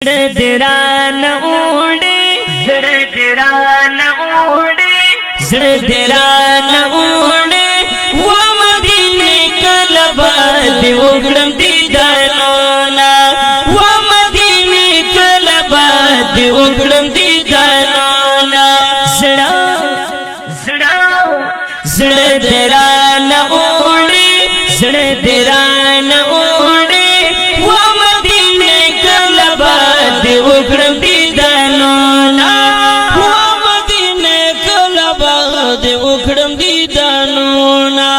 دران اوڑے زڑ دران اوڑے زڑ دران اوڑے و مدینے کلبا دی اگڑم دیدانونا و مدینے کلبا دی اگڑم دیدانونا زڑا زڑا زڑ دران اوڑے زڑ دران اوڑے و مدینے کلبا دی اگڑم دیدانونا و مدینے کلبا دی اگڑم دیدانونا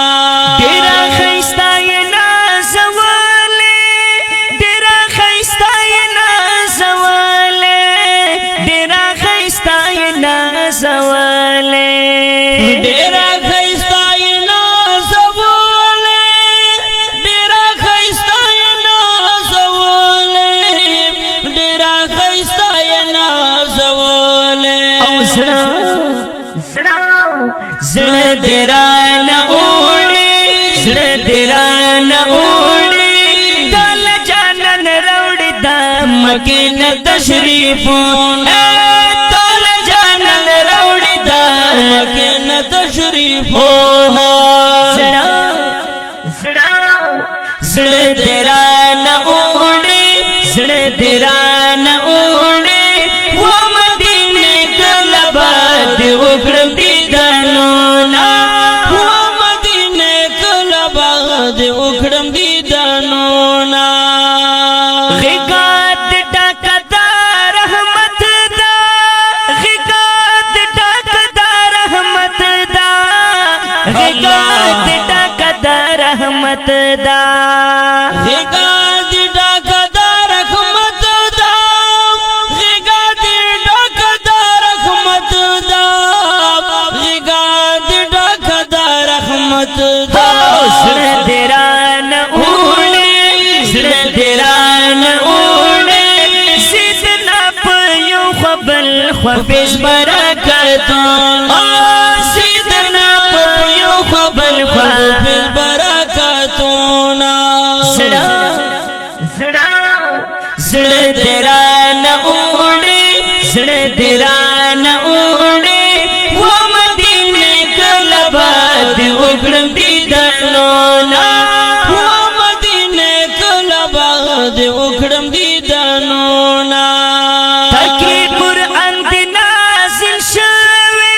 دیرا خیستا یہ نازوالے دیرا خیستا یہ نازوالے دیرا خیستا یہ نازوالے دیرا خیستا یہ نازوالے دیرا خیستا یہ نازوالے دیرا خیستا یہ نازوالے او زڑا زڑ دران اوڑے زڑ دران اوڑے دل جانن روڑی دا مکین تشریفون دل جانن روڑی دا مکین تشریفون زڑ دران اوڑے زڑ دران اوڑے و مدینے کلبا دی اگڑم دیدانونا و مدینے کلبا دی اگڑم دیدانونا غیقات ڈاکتا رحمت دا غیقات ڈاکتا رحمت دا غیقات ڈاکتا رحمت دا غیقات ڈاکتا رحمت دا غیقات ڈاکتا رحمت دا غیقات ڈاکتا رحمت دا زڑ دران اوڑے زڑ دران اوڑے سیدنا پیو خبل خفیش برکتون سیدنا پیو خبل خفیش برکتون زڑ دران اوڑے زڑ دران اوڑے و مدینے کلبا دی اگڑم دیدانونا و مدینے کلبا دی اگڑم دیدانونا تکی قرآن دی نازل شوے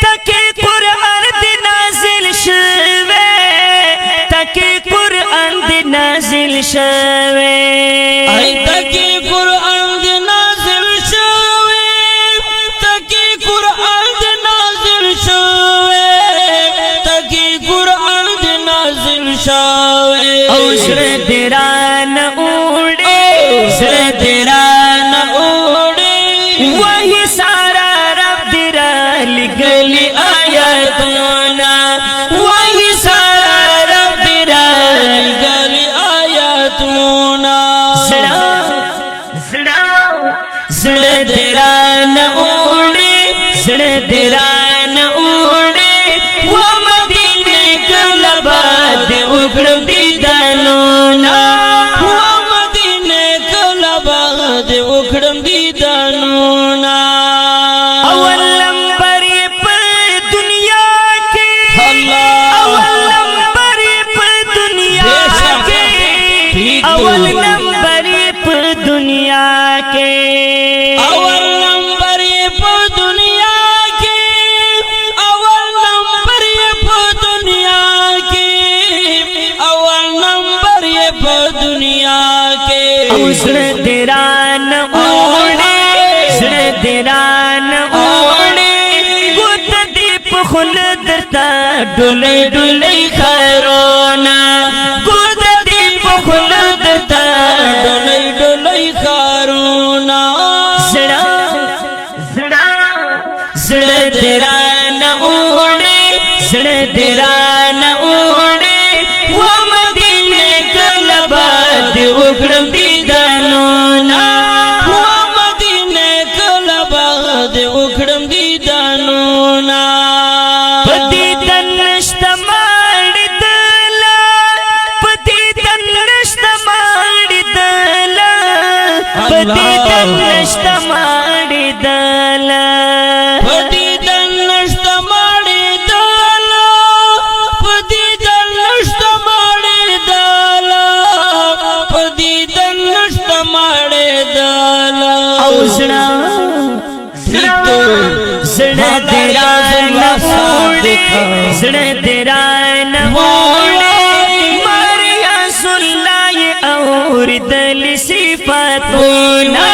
تکی قرآن دی نازل شوے تکی قرآن دی نازل شوے تکی قرآن دی نازل شوے تکی قرآن دی نازل شوے تکی قرآن دی نازل شوے او زڑ دران اوڑے زڑ دران اوڑے وہی سارا رب درا لگلی آیاتونا وہی سارا رب درا لگلی آیاتونا زڑ دران اوڑے زڑ دران اوڑے و مدینے کلبا دی اگڑم دیدانونا و مدینے کلبا دی اگڑم دیدانونا اول نمبر پر دنیا کے اول نمبر پر دنیا کے اول نمبر پر دنیا کے اول نمبر پر دنیا کے اول نمبر پر دنیا کے اول نمبر پر دنیا کے زڑ دران اوڑے زڑ دران اوڑے گت دیپ خلد درتا ڈولی ڈولی خیرونا گت دیپ خلد درتا ڈولی ڈولی خیرونا زڑ دران اوڑے زڑ دران اوڑے و مدینے کلبا دی اگڑم دیدانونا و مدینے کلبا دی اگڑم دیدانونا پتی تنشت ماڑ دلا پتی تنشت ماڑ دلا دل نشتا ماڑی دالا پدی دل نشتا ماڑی دالا پدی دل نشتا ماڑی دالا پدی دل نشتا ماڑی دالا او زڑا زڑا تیرا نفوڑی زڑا تیرا نفوڑی ماریا سلائی اور دل صفاتونا